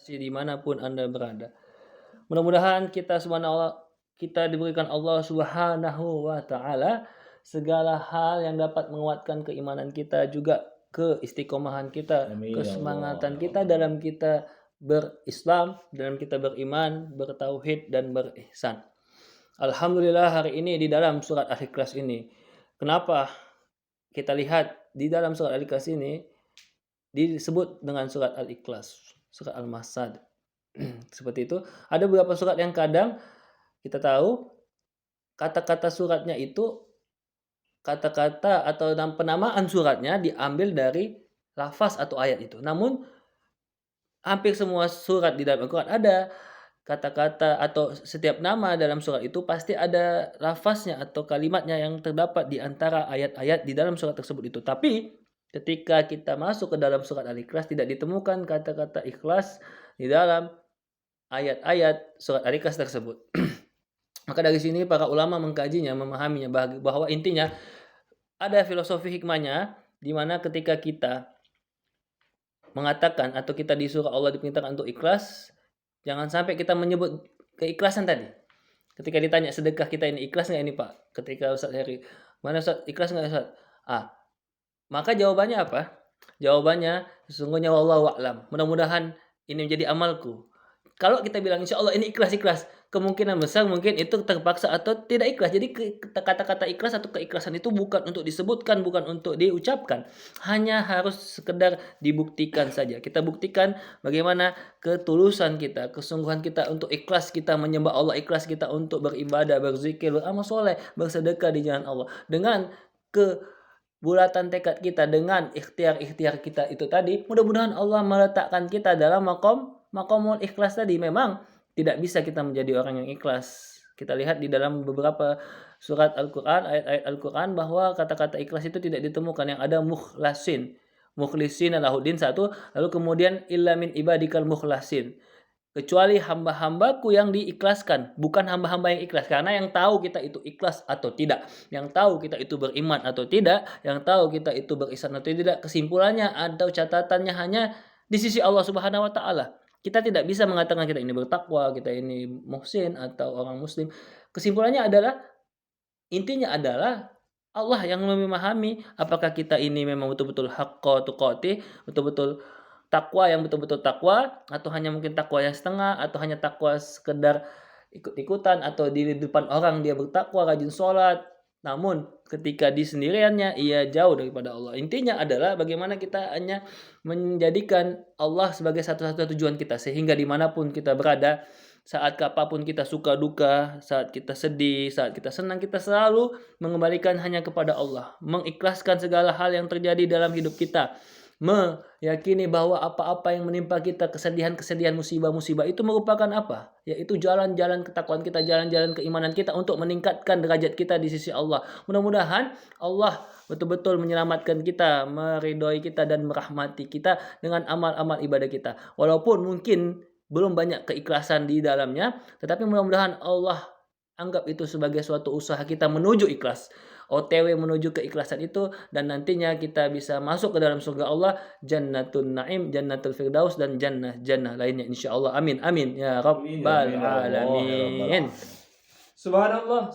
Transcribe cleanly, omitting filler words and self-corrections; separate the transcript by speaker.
Speaker 1: dimanapun Anda berada. Mudah-mudahan kita diberikan Allah Subhanahu wa taala segala hal yang dapat menguatkan keimanan kita, juga keistiqomahan kita,
Speaker 2: Amin ya Allah,
Speaker 1: kesemangatan
Speaker 2: ya
Speaker 1: kita
Speaker 2: Rabbal
Speaker 1: dalam
Speaker 2: alamin.
Speaker 1: kita berislam, dalam kita beriman, bertauhid dan berihsan. Alhamdulillah hari ini di dalam surat Al-Ikhlas ini. Kenapa kita lihat di dalam surat Al-Ikhlas ini disebut dengan surat Al-Ikhlas, surat Al-Masad. Seperti itu. Ada beberapa surat yang kadang kita tahu kata-kata suratnya itu, kata-kata atau penamaan suratnya diambil dari lafaz atau ayat itu. Namun hampir semua surat di dalam Al-Quran ada kata-kata atau setiap nama dalam surat itu pasti ada lafaznya atau kalimatnya yang terdapat di antara ayat-ayat di dalam surat tersebut itu. Tapi ketika kita masuk ke dalam surat Al-Ikhlas tidak ditemukan kata-kata ikhlas di dalam ayat-ayat surat Al-Ikhlas tersebut. Maka dari sini para ulama mengkajinya, memahaminya bahwa intinya ada filosofi hikmahnya di mana ketika kita mengatakan atau kita disuruh Allah diperintahkan untuk ikhlas, jangan sampai kita menyebut keikhlasan tadi. Ketika ditanya sedekah kita ini ikhlas nggak ini Pak? Ketika Ustaz Heri, mana Ustaz ikhlas nggak Ustaz? Maka jawabannya apa? Jawabannya sesungguhnya wallahu a'lam. Mudah-mudahan ini menjadi amalku. Kalau kita bilang insya Allah ini ikhlas, kemungkinan besar mungkin itu terpaksa atau tidak ikhlas. Jadi kata-kata ikhlas atau keikhlasan itu bukan untuk disebutkan, bukan untuk diucapkan. Hanya harus sekedar dibuktikan saja. Kita buktikan bagaimana ketulusan kita, kesungguhan kita untuk ikhlas kita menyembah Allah, ikhlas kita untuk beribadah, berzikir, beramal soleh, bersedekah di jalan Allah. Dengan bulatan tekad kita, dengan ikhtiar-ikhtiar kita itu tadi, mudah-mudahan Allah meletakkan kita dalam maqamul ikhlas tadi. Memang tidak bisa kita menjadi orang yang ikhlas. Kita lihat di dalam beberapa surat Al-Quran, ayat-ayat Al-Quran bahwa kata-kata ikhlas itu tidak ditemukan. Yang ada mukhlisin lahuddin satu, lalu kemudian illa min ibadikal mukhlasin. Kecuali hamba-hambaku yang diikhlaskan, bukan hamba-hamba yang ikhlas. Karena yang tahu kita itu ikhlas atau tidak, yang tahu kita itu beriman atau tidak, yang tahu kita itu berisan atau tidak, kesimpulannya atau catatannya hanya di sisi Allah Subhanahu wa taala. Kita tidak bisa mengatakan kita ini bertakwa, kita ini muhsin atau orang muslim. Kesimpulannya adalah, intinya adalah Allah yang lebih memahami apakah kita ini memang betul-betul haqqa tuqatih, betul-betul takwa yang betul-betul takwa, atau hanya mungkin takwa yang setengah, atau hanya takwa sekedar ikut-ikutan, atau di depan orang dia bertakwa, rajin sholat, namun ketika di sendiriannya ia jauh daripada Allah. Intinya adalah bagaimana kita hanya menjadikan Allah sebagai satu-satunya tujuan kita, sehingga dimanapun kita berada, saat apapun kita suka duka, saat kita sedih, saat kita senang, kita selalu mengembalikan hanya kepada Allah, mengikhlaskan segala hal yang terjadi dalam hidup kita, meyakini bahwa apa-apa yang menimpa kita, kesedihan-kesedihan, musibah-musibah itu merupakan apa? Yaitu jalan-jalan ketakwaan kita, jalan-jalan keimanan kita untuk meningkatkan derajat kita di sisi Allah. Mudah-mudahan Allah betul-betul menyelamatkan kita, meridhoi kita dan merahmati kita dengan amal-amal ibadah kita. Walaupun mungkin belum banyak keikhlasan di dalamnya, tetapi mudah-mudahan Allah anggap itu sebagai suatu usaha kita menuju ikhlas. OTW menuju keikhlasan itu, dan nantinya kita bisa masuk ke dalam surga Allah, Jannatun Naim, Jannatul Firdaus, dan jannah-jannah lainnya insyaallah. Amin amin ya
Speaker 2: Amin ya
Speaker 1: rabbal
Speaker 2: Allah, ya Rabbal
Speaker 1: alamin.
Speaker 2: alamin. Subhanallah.